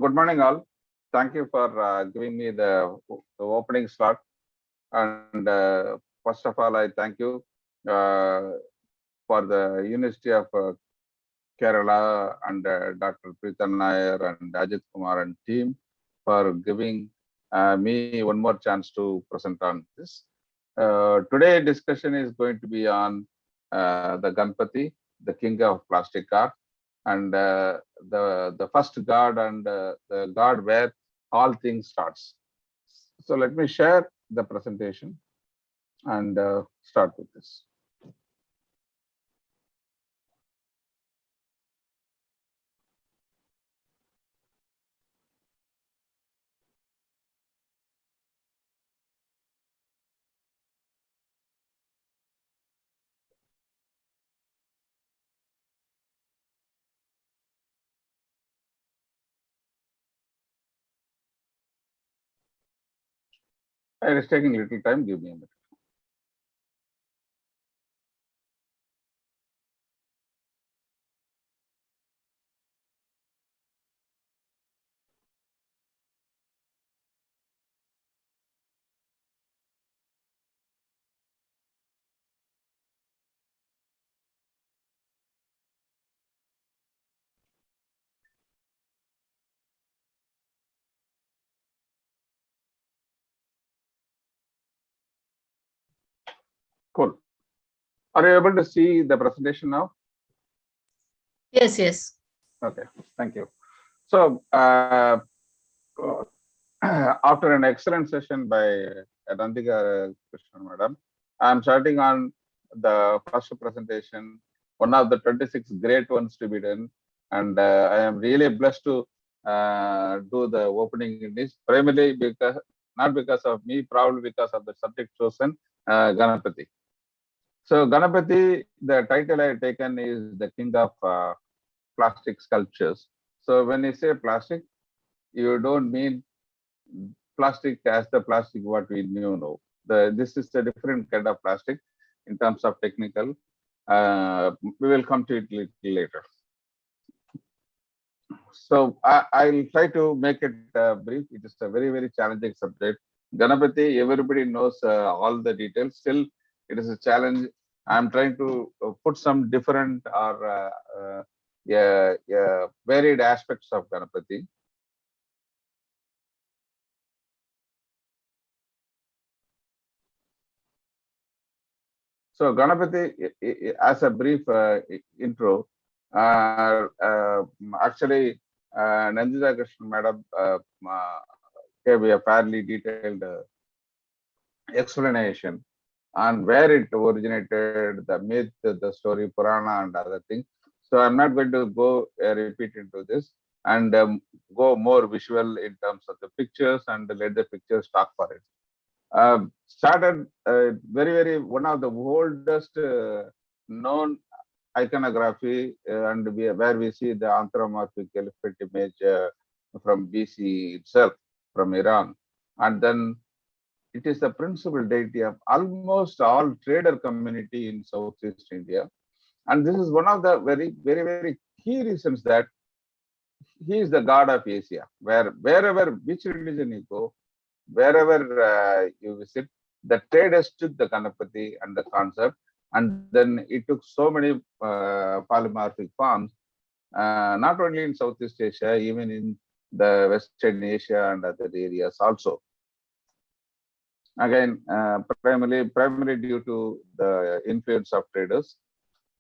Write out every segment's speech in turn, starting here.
Good morning, all. Thank you for giving me the opening slot. And first of all, I thank you uh, for the University of Kerala and Dr. Pritan Nair and Ajit Kumar and team for giving me one more chance to present on this. Today discussion is going to be on the Ganapathi, the king of plastic art, and the first god and the god where all things starts. So let me share the presentation and start with this. It is taking a little time. Give me a minute. Cool. Are you able to see the presentation now? Yes, yes. Okay. Thank you. So after an excellent session by Rantika Krishnan Madam, I'm starting on the first presentation, one of the 26 great ones to be done. And I am really blessed to do the opening in this, primarily because, not because of me, probably because of the subject chosen, Ganapathi. So Ganapathi, the title I have taken is the king of plastic sculptures. So when you say plastic, you don't mean plastic as the plastic what we knew now. This is a different kind of plastic in terms of technical. We will come to it later. So I'll try to make it brief. It is a very, very challenging subject. Ganapathi, everybody knows all the details. Still, it is a challenge. I'm trying to put some different or varied aspects of Ganapathi. So Ganapathi, as a brief intro, actually, Nandita Krishnan Madam gave a fairly detailed explanation on where it originated, the myth, the story, Purana, and other things. So I'm not going to go repeat into this and go more visual in terms of the pictures and let the pictures talk for it. Started one of the oldest known iconography where we see the anthropomorphic elephant image from BC itself, from Iran. And then it is the principal deity of almost all trader community in Southeast India. And this is one of the very, very, very key reasons that he is the god of Asia, wherever, which religion you go, wherever you visit, the traders took the Ganapathi and the concept, and then it took so many polymorphic forms, not only in Southeast Asia, even in the Western Asia and other areas also. Again, primarily due to the influence of traders.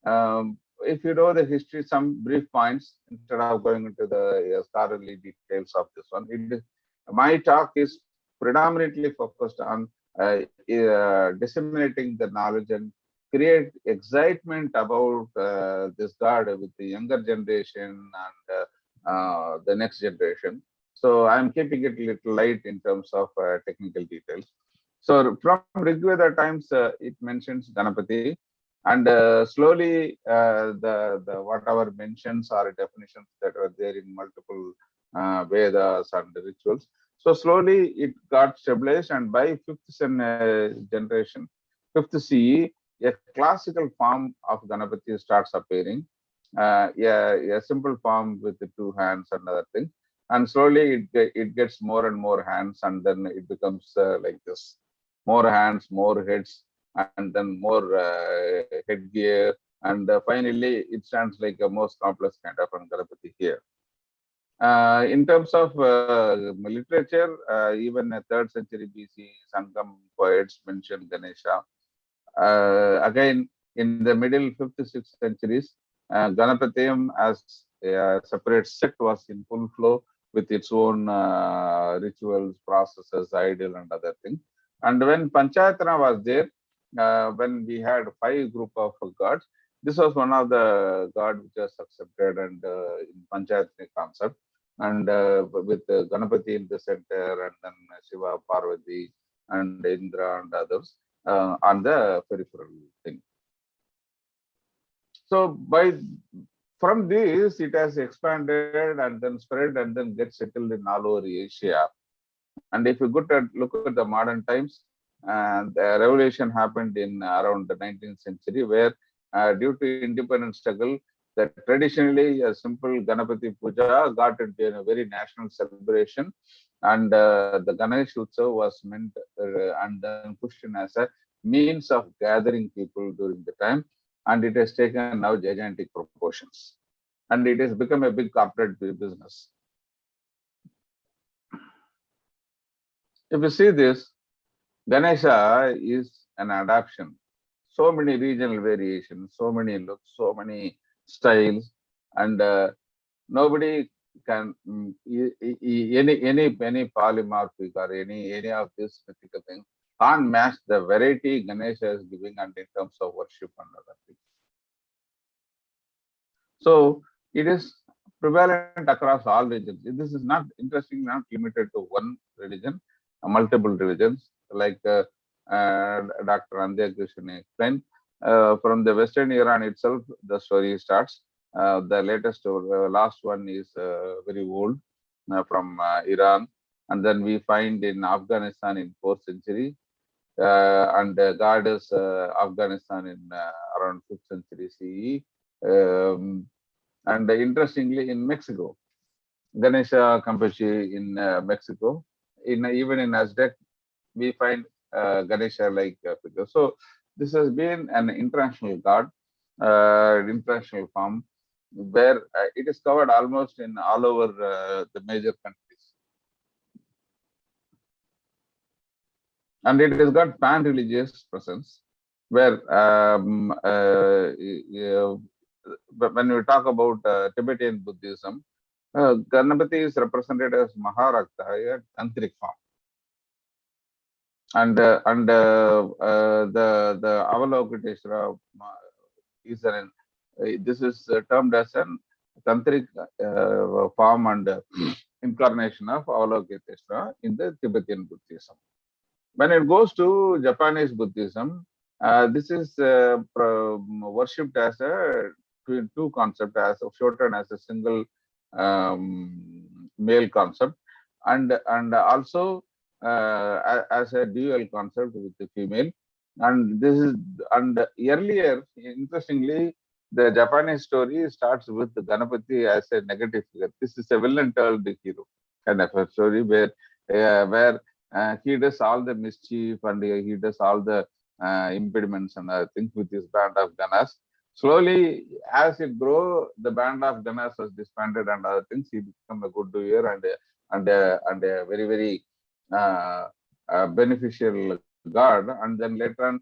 If you know the history, some brief points instead of going into the scholarly details of this one. My talk is predominantly focused on disseminating the knowledge and create excitement about this god with the younger generation and the next generation. So I'm keeping it a little light in terms of technical details. So from Rigveda times, it mentions Ganapathi, and slowly the whatever mentions or definitions that were there in multiple Vedas and rituals. So slowly it got stabilized, and by generation, fifth CE, a classical form of Ganapati starts appearing. A simple form with the two hands and other things. and slowly it gets more and more hands, and then it becomes like this: more hands, more heads, and then more headgear, and finally it stands like a most complex kind of an Ganapathi here. In terms of literature, even a 3rd century BC, Sangam poets mention Ganesha. Again, in the middle 5th, 6th centuries, Ganapatiyam as a separate sect was in full flow with its own rituals, processes, ideal, and other things. And when Panchayatana was there, when we had 5 group of gods, this was one of the god which was accepted and in Panchayatana concept. And with Ganapati in the center, and then Shiva, Parvati, and Indra, and others on the peripheral thing. So from this, it has expanded and then spread and then gets settled in all over Asia. And if you look at the modern times, the revolution happened in around the 19th century, where due to independence struggle, that traditionally a simple Ganapati Puja got into a very national celebration, and the Ganesh Utsav was meant and then pushed in as a means of gathering people during the time, and it has taken now gigantic proportions, and it has become a big corporate business. If you see this, Ganesha is an adaptation. So many regional variations, so many looks, so many styles, and nobody can any polymorphic or any of this mythical thing can't match the variety Ganesha is giving and in terms of worship and other things. So it is prevalent across all regions. This is not interesting, not limited to one religion, multiple religions, like Dr. Andhya Krishnan explained. From the Western Iran itself, the story starts. The latest or last one is very old from Iran, and then we find in Afghanistan in 4th century, and goddess Afghanistan in around 5th century CE. And interestingly, in Mexico, Ganesha Campeche in Mexico, even in Aztec, we find Ganesha like figure. So this has been an international god, international form, where it is covered almost in all over the major countries. And it has got pan-religious presence, where when we talk about Tibetan Buddhism, Ganapati is represented as Maharakta, a tantric form, and the Avalokiteshvara is this is termed as an tantric form and incarnation of Avalokiteshvara in the Tibetan Buddhism. When it goes to Japanese Buddhism, this is worshipped as a two concept, as shortened as a single male concept, and also as a dual concept with the female. And this is, and earlier, interestingly, the Japanese story starts with Ganapati as a negative figure. This is a villain turned hero kind of a story where he does all the mischief and he does all the impediments and other things with his band of Ganas. Slowly, as it grows, the band of Ganas was disbanded and other things. He became a good doer and a very very beneficial god. And then later on,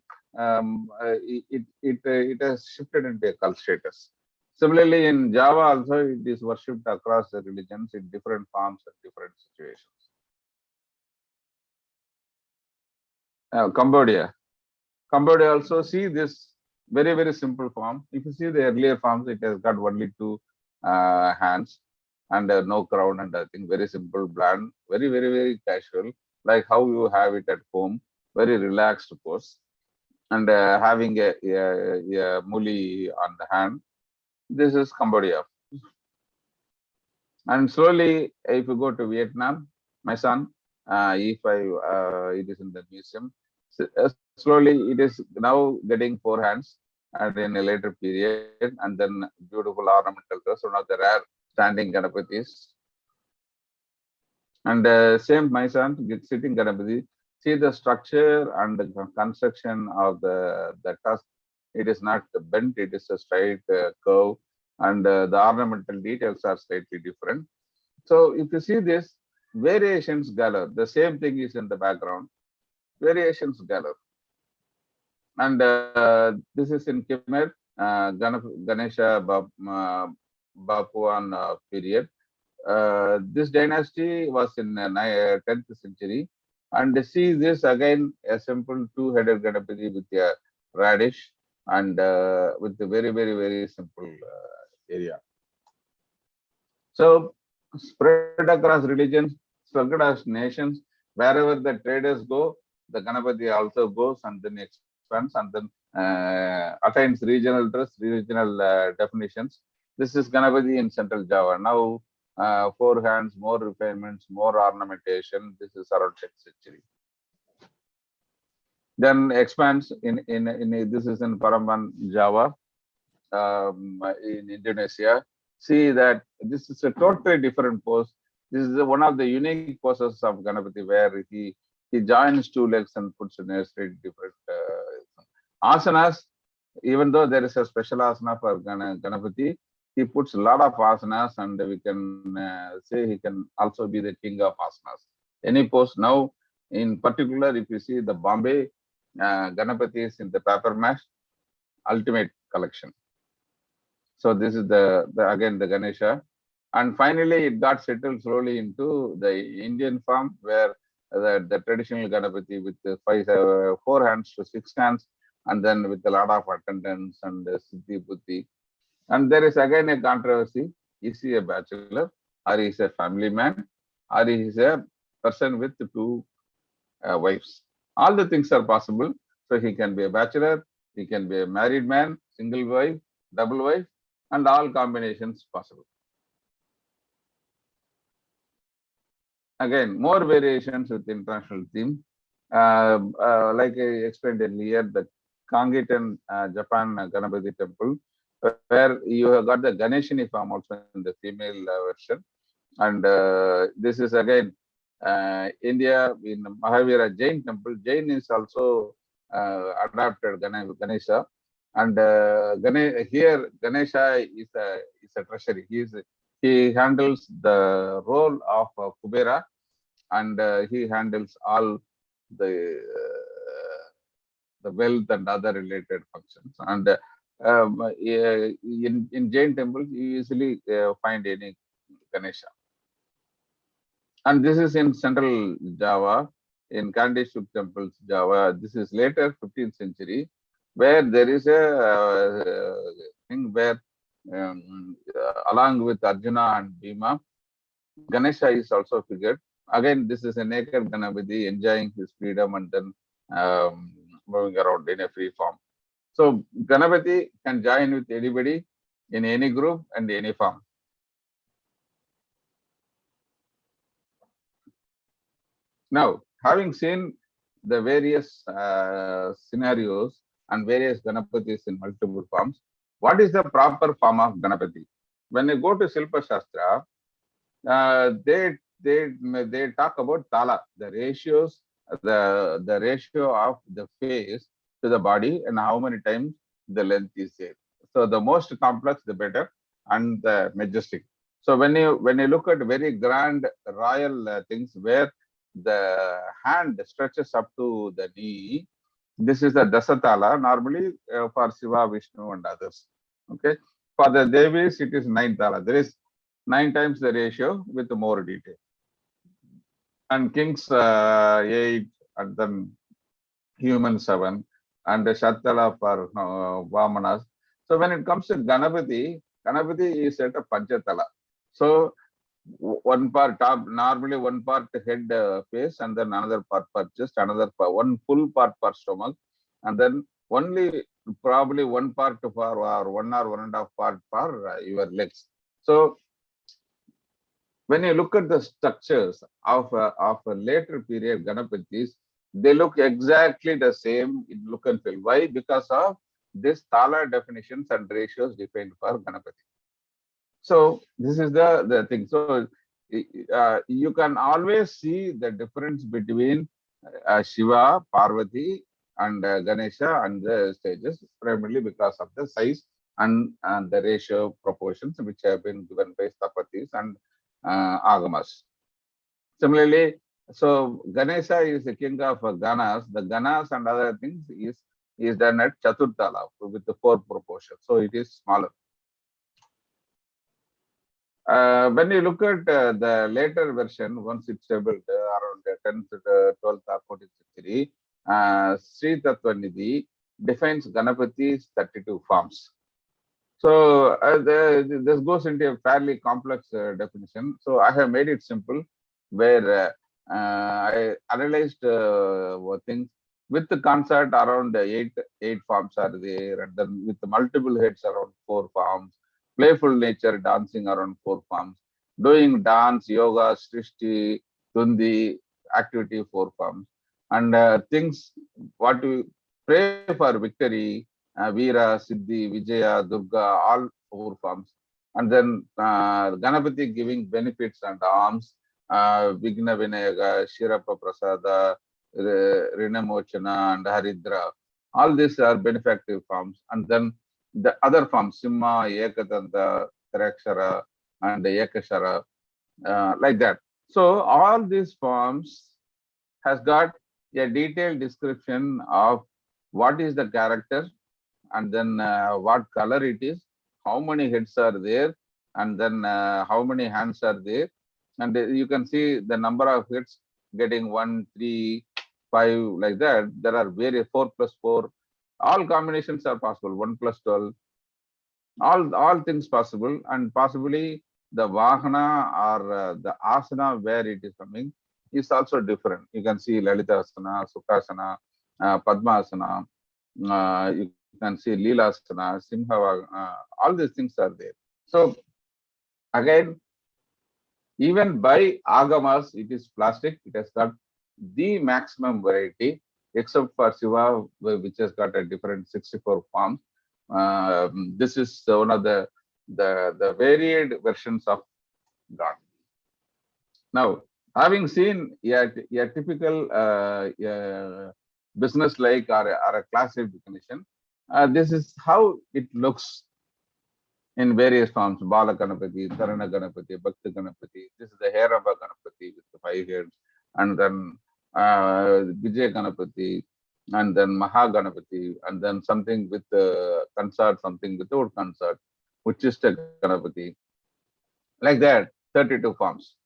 it has shifted into a cult status. Similarly, in Java also, it is worshipped across the religions in different forms and different situations. Cambodia. Cambodia also see this very, very simple form. If you see the earlier forms, it has got only two hands and no crown, and I think very simple, bland, very, very, very casual, like how you have it at home, very relaxed pose, and having a muli on the hand. This is Cambodia. And slowly, if you go to Vietnam, my son, if it is in the museum, slowly it is now getting four hands and in a later period, and then beautiful ornamental dress, one of the rare standing Ganapathis. And same Maisan sitting Ganapathi. See the structure and the construction of the tusk. It is not bent, it is a straight curve, and the ornamental details are slightly different. So if you see this, variations galore. The same thing is in the background. Variations galore. And this is in Khmer, Ganesha Bapuan period. This dynasty was in 10th century. And see this again, a simple two-headed Ganapati with a radish and with a very, very, very simple area. So spread across religions, spread across nations, wherever the traders go, the Ganapati also goes and then expands and then attains regional dress, regional definitions. This is Ganapati in Central Java. Now, four hands, more refinements, more ornamentation. This is around 10th century. Then expands in this is in Paramban, Java, in Indonesia. See that this is a totally different pose. This is one of the unique poses of Ganapati where he joins two legs and puts in a straight different asanas. Even though there is a special asana for Ganapati, he puts a lot of asanas, and we can say he can also be the king of asanas. Any pose now, in particular, if you see the Bombay Ganapati is in the paper mash, ultimate collection. So this is again the Ganesha. And finally, it got settled slowly into the Indian form where the traditional Ganapati with four hands to six hands, and then with a lot of attendants and Siddhi Buddhi. And there is again a controversy. Is he a bachelor, or is a family man, or is a person with two wives? All the things are possible. So he can be a bachelor, he can be a married man, single wife, double wife, and all combinations possible. Again, more variations with international theme. Like I explained earlier, the Kangitan Japan Ganapati temple, where you have got the Ganeshini form also in the female version. And this is again India in Mahavira Jain temple. Jain is also adapted Ganesha. And here Ganesha is a treasury. He handles the role of Kubera, and he handles all the wealth and other related functions. And in Jain temples, you easily find any Ganesha. And this is in central Java, in Kandeshuk temples, Java. This is later 15th century, where there is a thing where along with Arjuna and Bhima, Ganesha is also figured. Again, this is a naked Ganapati enjoying his freedom and then moving around in a free form. So Ganapati can join with anybody in any group and any form. Now, having seen the various scenarios and various Ganapatis in multiple forms, what is the proper form of Ganapati? When you go to Silpa Shastra, they talk about tala, the ratios, the ratio of the face to the body and how many times the length is there. So the most complex, the better, and the majestic. So when you look at very grand royal things where the hand stretches up to the knee, this is the Dasatala, normally for Shiva, Vishnu, and others. Okay. For the Devis, it is 9 tala. There is 9 times the ratio with more detail. And kings 8, and then human 7, and the Shatala for Vamanas. So when it comes to Ganapati, Ganapati is at a Panchatala. So one part top, normally one part head face, and then another part for chest, another part, one full part for stomach, and then only probably one part for or 1.5 part for your legs. So when you look at the structures of a later period Ganapatis, they look exactly the same in look and feel. Why? Because of this tala definitions and ratios defined for Ganapati. So this is the thing. So You can always see the difference between Shiva, Parvati, and Ganesha and the stages, primarily because of the size and the ratio proportions which have been given by Stapatis and Agamas. Similarly, so Ganesha is the king of Ganas. The Ganas and other things is done at Chaturtala with the four proportions. So it is smaller. When you look at the later version, once it's developed around the 10th, 12th or 14th century, Sri Tattvanidhi defines Ganapati's 32 forms. So this goes into a fairly complex definition. So I have made it simple, where I analyzed things with the concert around eight forms are there, and then with the multiple heads around four forms, playful nature dancing around four forms, doing dance, yoga, srishti, tundi, activity four forms, and things what we pray for victory, Veera, Siddhi, Vijaya, Durga, all four forms. And then Ganapati giving benefits and alms, Vigna Vinayaga, Shirapa Prasada, Rinamochana, and Haridra. All these are benefactive forms. And then the other forms, Simha, Ekatanta, Tarakshara, and Ekashara, like that. So all these forms has got a detailed description of what is the character, and then what color it is, how many heads are there, and then how many hands are there. And you can see the number of heads getting 1, 3, 5, like that. There are various 4 plus 4. All combinations are possible, 1 plus 12. All things possible, and possibly the Vahana or the asana where it is coming is also different. You can see Lalitasana, Sukhasana, Padmasana, you can see Leelasana, Simha, all these things are there. So again, even by Agamas, it is plastic. It has got the maximum variety, except for Shiva, which has got a different 64 forms. This is one of the varied versions of God. Now, having seen a typical business like or a classic definition, this is how it looks in various forms: Bala Ganapati, Karana Ganapati, Bhakti Ganapati. This is the Heraba Ganapati with the 5 heads, and then Vijay Ganapati, and then Maha Ganapati, and then something with consort, something without consort, Uchista Ganapati. Like that, 32 forms.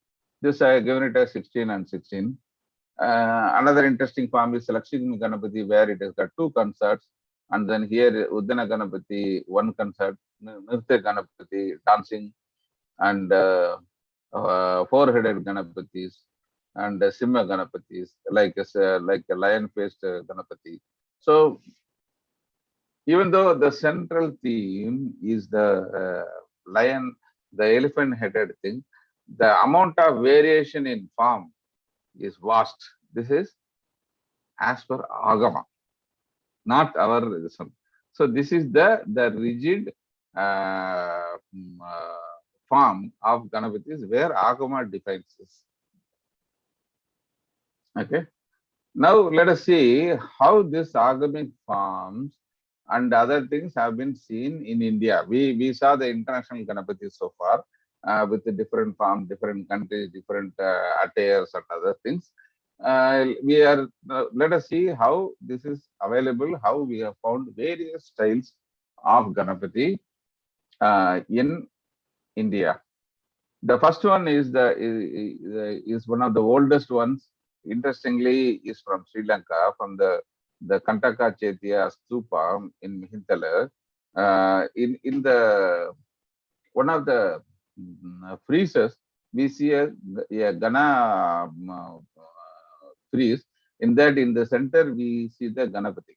This I have given it as 16 and 16. Another interesting form is Lakshmi Ganapati, where it has got 2 concerts, and then here Uddana Ganapati, 1 concert, Nirtya Ganapati, dancing, and 4-headed Ganapatis, and Simha Ganapatis, like a lion-faced Ganapati. So even though the central theme is the lion, the elephant-headed thing, the amount of variation in form is vast. This is as per Agama, not our reason. So this is the rigid form of Ganapatis where Agama defines this. Okay. Now let us see how this agamic forms and other things have been seen in India. We saw the international Ganapati so far with the different forms, different countries, different attires and other things. Let us see how this is available, how we have found various styles of Ganapati in India. The first one is one of the oldest ones. Interestingly, is from Sri Lanka, from the Kantaka Chaitya Stupa in Mihintala. In the one of the friezes, we see a Gana frieze. In that, in the center, we see the Ganapati.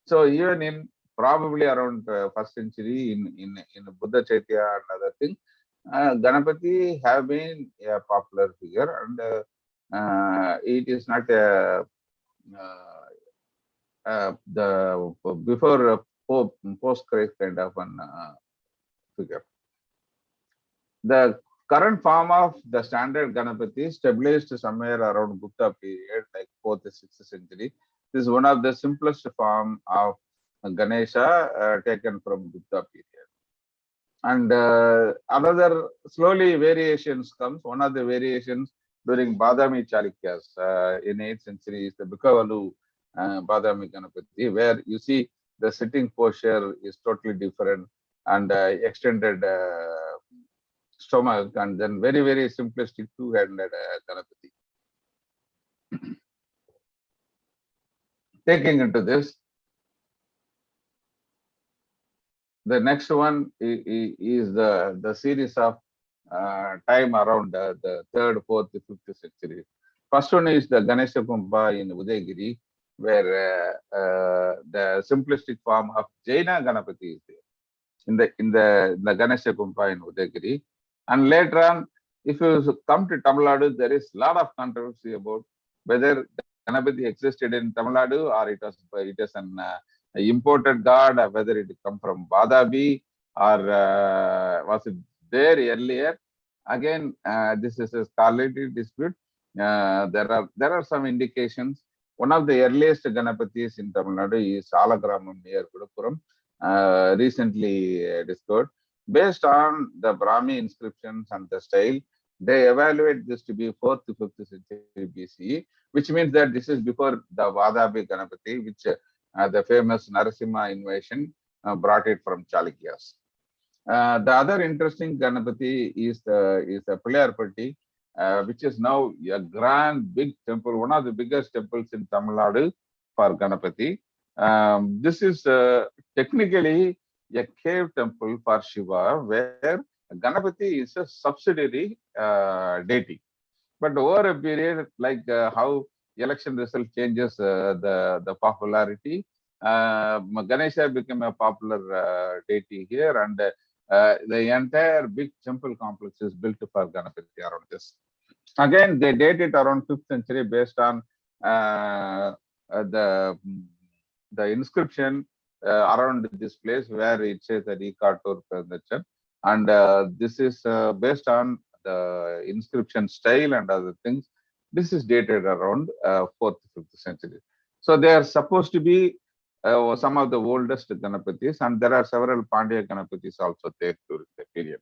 So even in probably around first century in Buddha Chaitya and other things, Ganapati have been a popular figure, and it is not the before post Christ kind of an figure. The current form of the standard Ganapathi established somewhere around Gupta period, like 4th, 6th century. This is one of the simplest form of Ganesha taken from Gupta period. And another slowly variations comes. One of the variations during Badami Chalukyas in 8th century is the Bukavalu Badami Ganapati, where you see the sitting posture is totally different and extended stomach, and then very, very simplistic two-handed Ganapati. Taking into this, the next one is the series of time around the 3rd, 4th, 5th century. First one is the Ganesha Kumbha in Udayagiri, where the simplistic form of Jaina Ganapati is there in the Ganesha Kumbha in Udayagiri. And later on, if you come to Tamil Nadu, there is a lot of controversy about whether Ganapati existed in Tamil Nadu or it is an imported god, or whether it come from Vadabi or was it there earlier. Again, this is a scholarly dispute. There are some indications. One of the earliest Ganapatis in Tamil Nadu is Alagramam near Kudapuram, recently discovered. Based on the Brahmi inscriptions and the style, they evaluate this to be 4th to 5th century BCE, which means that this is before the Vadabi Ganapati, which the famous Narasimha invasion brought it from Chalukyas. The other interesting Ganapati is the Pillarpatti, which is now a grand big temple, one of the biggest temples in Tamil Nadu for Ganapati. This is technically a cave temple for Shiva, where Ganapati is a subsidiary deity. But over a period, like how election result changes the popularity, Ganesha became a popular deity here, and the entire big temple complex is built for Ganapati around this. Again, they date it around 5th century based on the inscription around this place where it says that Ikatur Pendachan. And this is based on the inscription style and other things. This is dated around 4th, 5th century. So they are supposed to be some of the oldest Ganapatis, and there are several Pandya Ganapatis also there during the period.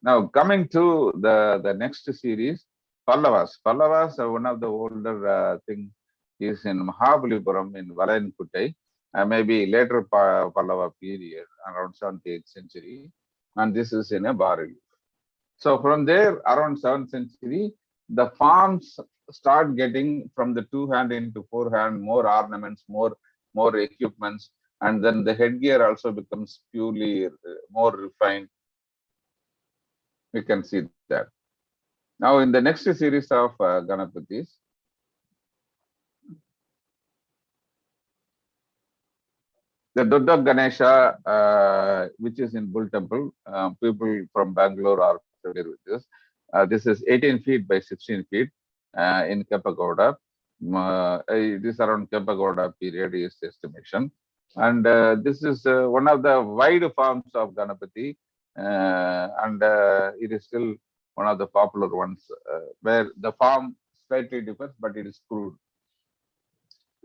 Now, coming to the next series, Pallavas. Pallavas are one of the older things is in Mahabalipuram in Valayankuttai, maybe later Pallava period, around 7th, 8th century, and this is in a bas relief. So from there, around 7th century, the farms start getting from the two-hand into four-hand, more ornaments, more equipments, and then the headgear also becomes purely more refined. We can see that. Now, in the next series of Ganapatis, the Dodda Ganesha, which is in Bull Temple, people from Bangalore are familiar with this. This is 18 feet by 16 feet in Kepagowda. This around Kepagowda period is estimation. And this is one of the wide forms of Ganapati, and it is still one of the popular ones where the form slightly differs, but it is crude.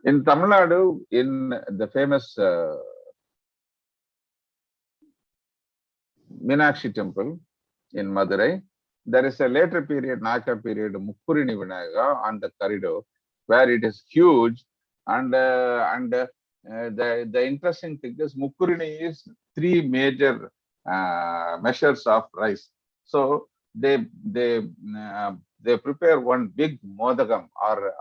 In Tamil Nadu, in the famous Meenakshi temple in Madurai, there is a later period, Naka period, Mukkurini Vinayaga on the corridor, where it is huge. And the interesting thing is Mukkurini is 3 major measures of rice. So they prepare one big modagam or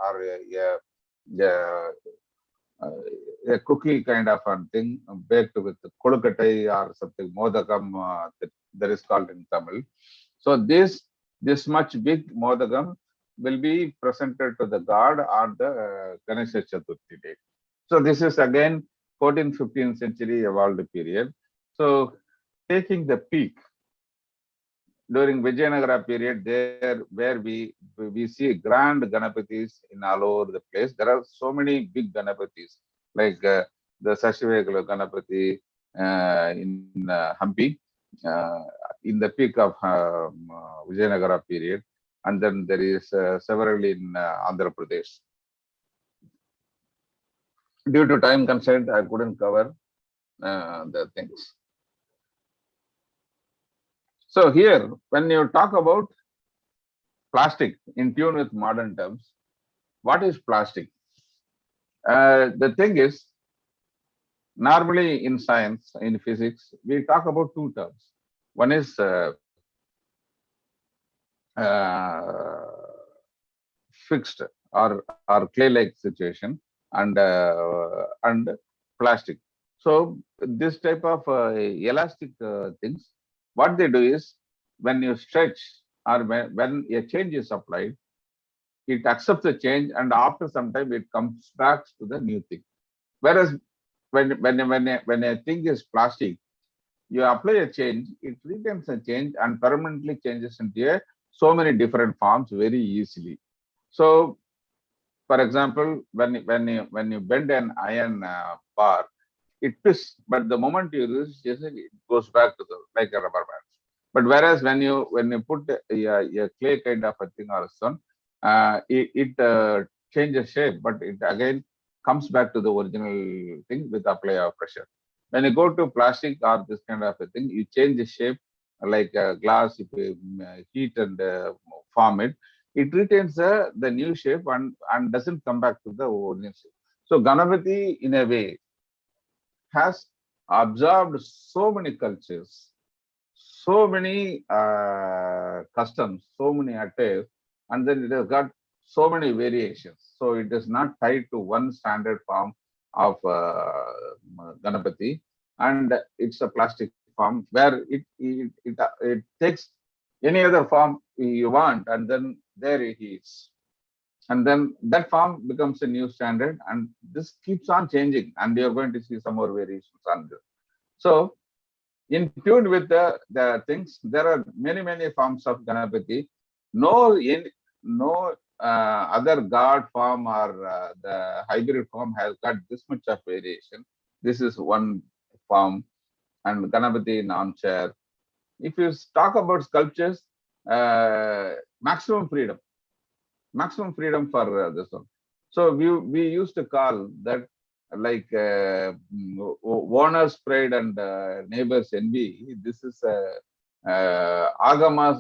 a cookie kind of a thing baked with kolukattai or something modagam that is called in Tamil. So this much big modagam will be presented to the god on the Ganesha Chaturthi day. So this is again 14th, 15th century evolved period. So taking the peak during Vijayanagara period, there where we see grand Ganapatis in all over the place. There are so many big Ganapatis, like the Sashivegala Ganapati in Hampi. uh, in the peak of Vijayanagara period, and then there is several in Andhra Pradesh. Due to time constraint, I couldn't cover the things. So here, when you talk about plastic in tune with modern terms, what is plastic? The thing is, normally in science, in physics, we talk about two terms. One is uh, fixed or clay-like situation, and plastic. So this type of elastic things, what they do is when you stretch or when a change is applied, it accepts the change, and after some time it comes back to the new thing. Whereas when a thing is plastic, you apply a change, it retains a change and permanently changes into so many different forms very easily. So, for example, when you bend an iron bar, it twists, but the moment you resist it, it goes back to the like a rubber band. But whereas when you put a clay kind of a thing or a stone, it changes shape, but it again comes back to the original thing with apply of pressure. When you go to plastic or this kind of a thing, you change the shape like glass. If you heat and form it, it retains the new shape and doesn't come back to the original shape. So Ganapati, in a way, has absorbed so many cultures, so many customs, so many attires, and then it has got so many variations. So it is not tied to one standard form of Ganapati, and it's a plastic form where it takes any other form you want, and then there he is. And then that form becomes a new standard, and this keeps on changing, and you're going to see some more variations on this. So in tune with the things, there are many forms of Ganapati. No other god form or the hybrid form has got this much of variation. This is one form, and Ganapati in armchair. If you talk about sculptures, uh, maximum freedom, maximum freedom for this one. So we used to call that like owner's pride and neighbor's envy. This is agamas,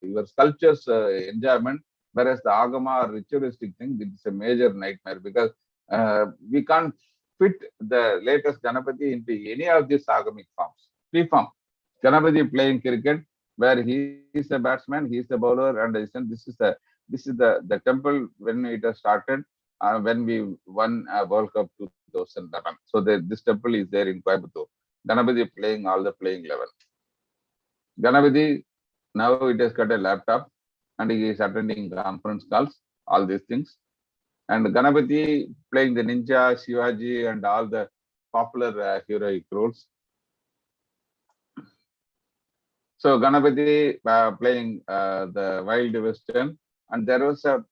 your sculpture's enjoyment, whereas the agama or ritualistic thing, it's a major nightmare because we can't fit the latest Ganapati into any of these agamic forms. Free form. Ganapati playing cricket, where he is a batsman, he is the bowler, and this is the temple when it has started when we won World Cup 2011. So this temple is there in Coimbatore. Ganapati playing all the playing level. Ganapati now it has got a laptop and he is attending conference calls, all these things. And Ganapati playing the ninja, Shivaji, and all the popular heroic roles. So Ganapati playing the Wild Western, and there was a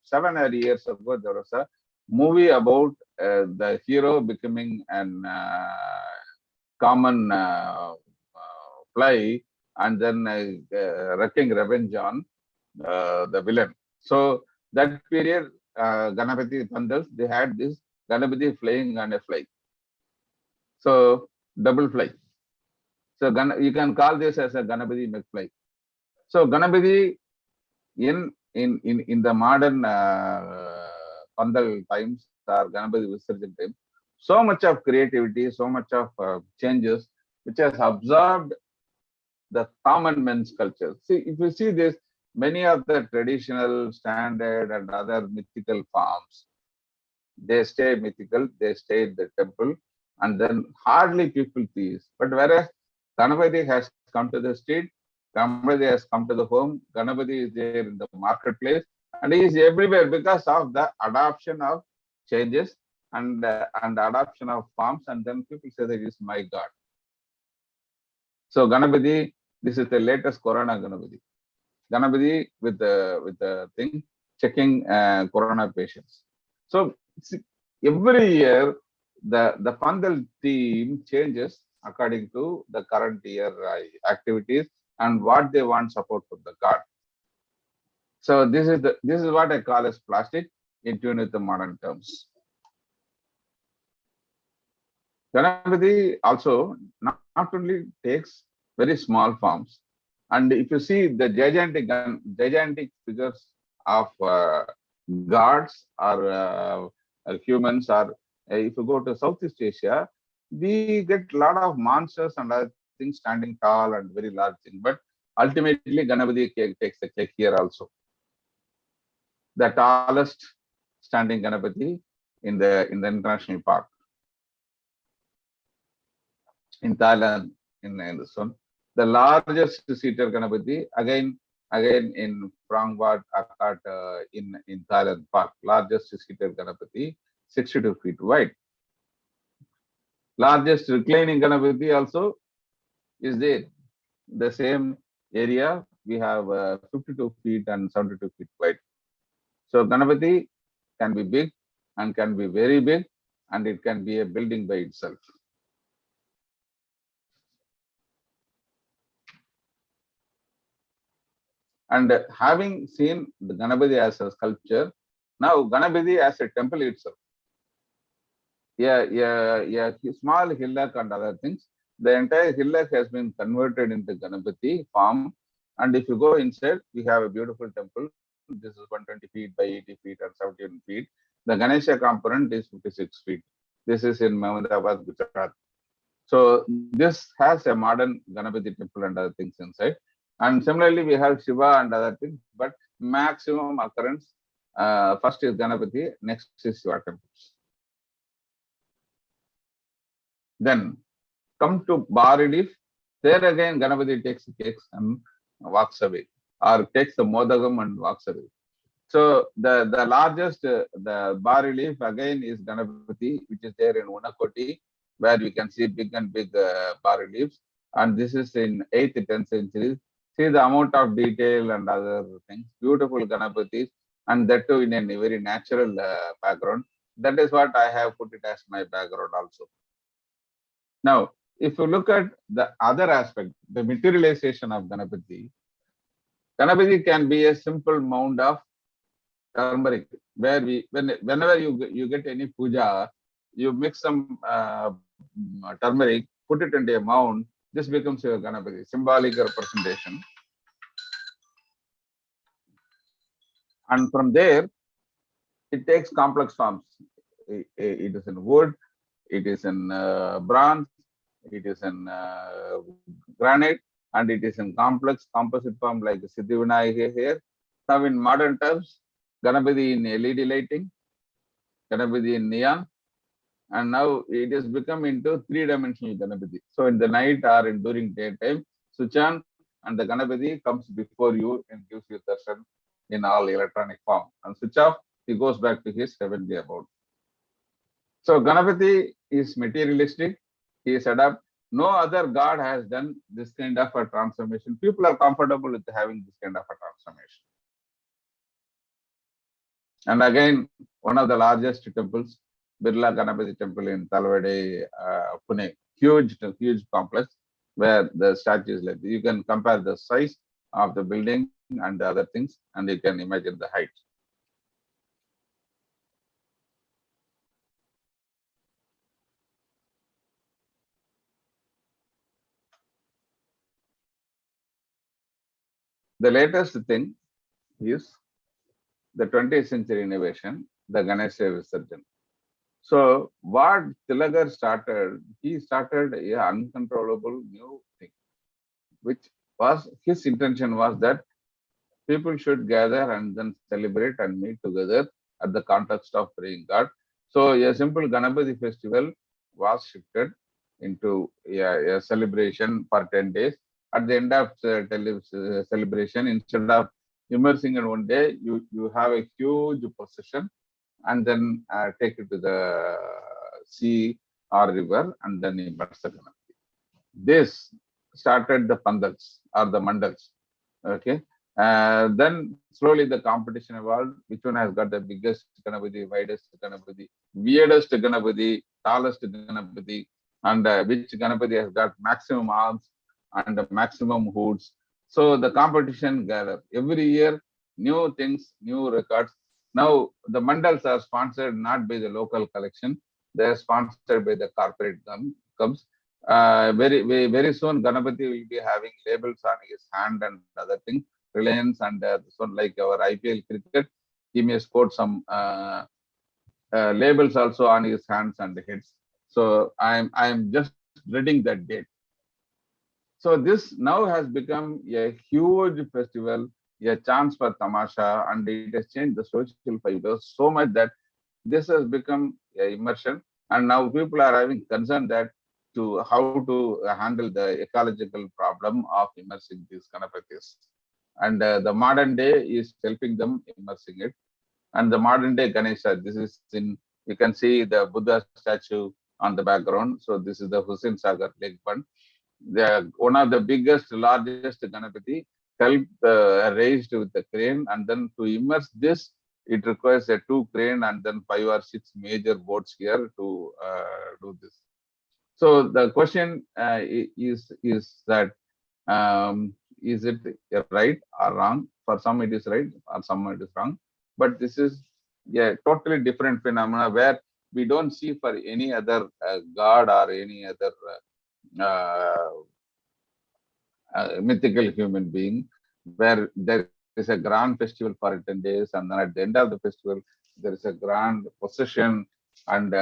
7 or 8 years ago there was a movie about the hero becoming an common fly and then wreaking revenge on the villain. So that period, Ganapati Pandals, they had this Ganapati flying on a fly. So double fly. So you can call this as a Ganapati McFly. So Ganapati in the modern Pandal times or Ganapati Visarjan time, so much of creativity, so much of changes, which has absorbed the common men's culture. See, if you see this, many of the traditional, standard, and other mythical forms, they stay mythical, they stay in the temple, and then hardly people see it. But whereas Ganapati has come to the street, Ganapati has come to the home, Ganapati is there in the marketplace, and he is everywhere because of the adoption of changes and adoption of forms, and then people say that he is my God. So Ganapati, this is the latest Corona Ganapati. Ganapati with the thing checking Corona patients. So every year the Pandal theme changes according to the current year activities and what they want support from the god. So this is what I call as plastic in tune with the modern terms. Ganapathi also not only takes very small forms, and if you see the gigantic figures of gods or humans, or if you go to Southeast Asia, we get a lot of monsters and other things standing tall and very large thing. But ultimately, Ganapathi takes the cake here also. The tallest standing Ganapathi in the international park in Thailand, in this one. The largest seated Ganapathi, again in Prangwat Akat in Thailand Park, largest seated Ganapathi, 62 feet wide. Largest reclining Ganapathi also is there. The same area, we have 52 feet and 72 feet wide. So Ganapathi can be big and can be very big, and it can be a building by itself. And having seen the Ganapathi as a sculpture, now Ganapathi as a temple itself. Yeah, small hillock and other things. The entire hillock has been converted into Ganapathi form. And if you go inside, we have a beautiful temple. This is 120 feet by 80 feet and 17 feet. The Ganesha component is 56 feet. This is in Ahmedabad, Gujarat. So this has a modern Ganapathi temple and other things inside. And similarly, we have Shiva and other things, but maximum occurrence, first is Ganapathi, next is Shiva temples. Then come to bas relief. There again, Ganapathi takes the cakes and walks away, or takes the modagam and walks away. So the largest, the bas relief again is Ganapathi, which is there in Unakoti, where we can see big bas reliefs. And this is in 8th, 10th centuries. See the amount of detail and other things, beautiful Ganapathis, and that too in a very natural background. That is what I have put it as my background also. Now, if you look at the other aspect, the materialization of Ganapathi can be a simple mound of turmeric, where whenever you get any puja, you mix some turmeric, put it into a mound. This becomes your Ganapathi, symbolic representation. And from there, it takes complex forms. It is in wood, it is in bronze, it is in granite, and it is in complex composite form like Siddhivinayak here. Now in modern terms, Ganapathi in LED lighting, Ganapathi in neon, and now it has become into three-dimensional Ganapathi. So in the night or during daytime, switch on and the Ganapathi comes before you and gives you darshan in all electronic form. And switch off, he goes back to his heavenly abode. So Ganapathi is materialistic, he is adapt. No other god has done this kind of a transformation. People are comfortable with having this kind of a transformation. And again, one of the largest temples, Birla Ganapathi temple in Talwade, Pune, huge complex where the statue is like, you can compare the size of the building and the other things, and you can imagine the height. The latest thing is the 20th century innovation, the Ganesha visarjan. So what Tilagar started, he started an uncontrollable new thing, which was his intention was that people should gather and then celebrate and meet together at the context of praying God. So a simple Ganapathi festival was shifted into a celebration for 10 days. At the end of celebration, instead of immersing in one day, you have a huge procession and then take it to the sea or river and then immerse the Ganapathi. This started the pandals or the mandals. Okay. Then slowly the competition evolved. Which one has got the biggest Ganapathi, widest Ganapathi, weirdest Ganapathi, tallest Ganapathi. and which Ganapati has got maximum arms and maximum hoods. So the competition gather every year, new things, new records. Now the mandals are sponsored not by the local collection; they are sponsored by the corporate comes. Very soon, Ganapati will be having labels on his hand and other things. Reliance and this one like our IPL cricket, he may sport some labels also on his hands and heads. So I'm just reading that date. So this now has become a huge festival, a chance for tamasha, and it has changed the social fibers so much that this has become a immersion. And now people are having concern that to how to handle the ecological problem of immersing these Ganapathis. And the modern day is helping them immersing it. And the modern day Ganesha, this is in, you can see the Buddha statue on the background. So this is the Hussein Sagar Lake Fund. One of the biggest, largest Ganapati helped raised with the crane, and then to immerse this, it requires a two crane and then 5 or 6 major boats here to do this. So the question is that is it right or wrong? For some it is right, or some it is wrong. But this is a totally different phenomena where we don't see for any other god or any other mythical human being, where there is a grand festival for 10 days, and then at the end of the festival, there is a grand procession and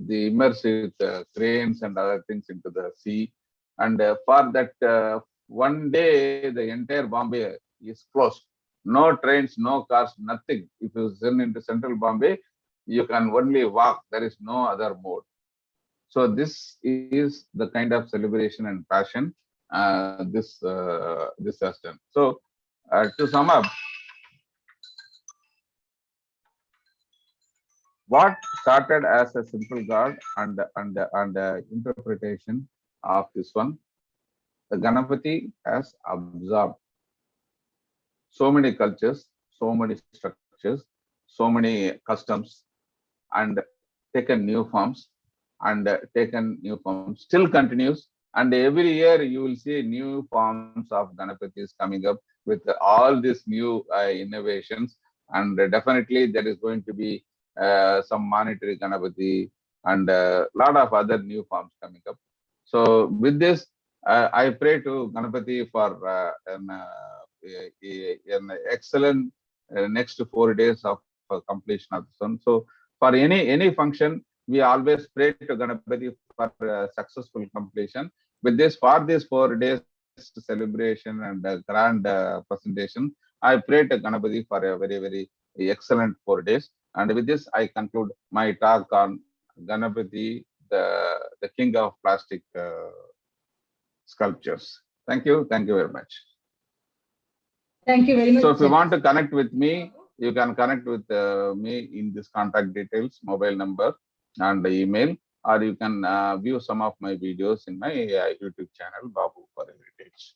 they immerse with cranes and other things into the sea. And for that 1 day, the entire Bombay is closed. No trains, no cars, nothing. If you send into central Bombay, you can only walk. There is no other mode. So this is the kind of celebration and passion this has done. So to sum up, what started as a simple god and interpretation of this one, the Ganapati has absorbed so many cultures, so many structures, so many customs, and taken new forms still continues. And every year you will see new forms of Ganapatis coming up with all these new innovations. And definitely there is going to be some monetary Ganapati and a lot of other new forms coming up. So with this, I pray to Ganapati for an excellent next 4 days of completion of this one. So for any function, we always pray to Ganapati for successful completion. With this, for these 4 days celebration and grand presentation, I pray to Ganapati for a very excellent 4 days. And with this, I conclude my talk on Ganapati, the king of plastic sculptures. Thank you very much. Thank you very much. So if you want to connect with me, you can connect with me in this contact details, mobile number and email, or you can view some of my videos in my YouTube channel, Babu for Heritage.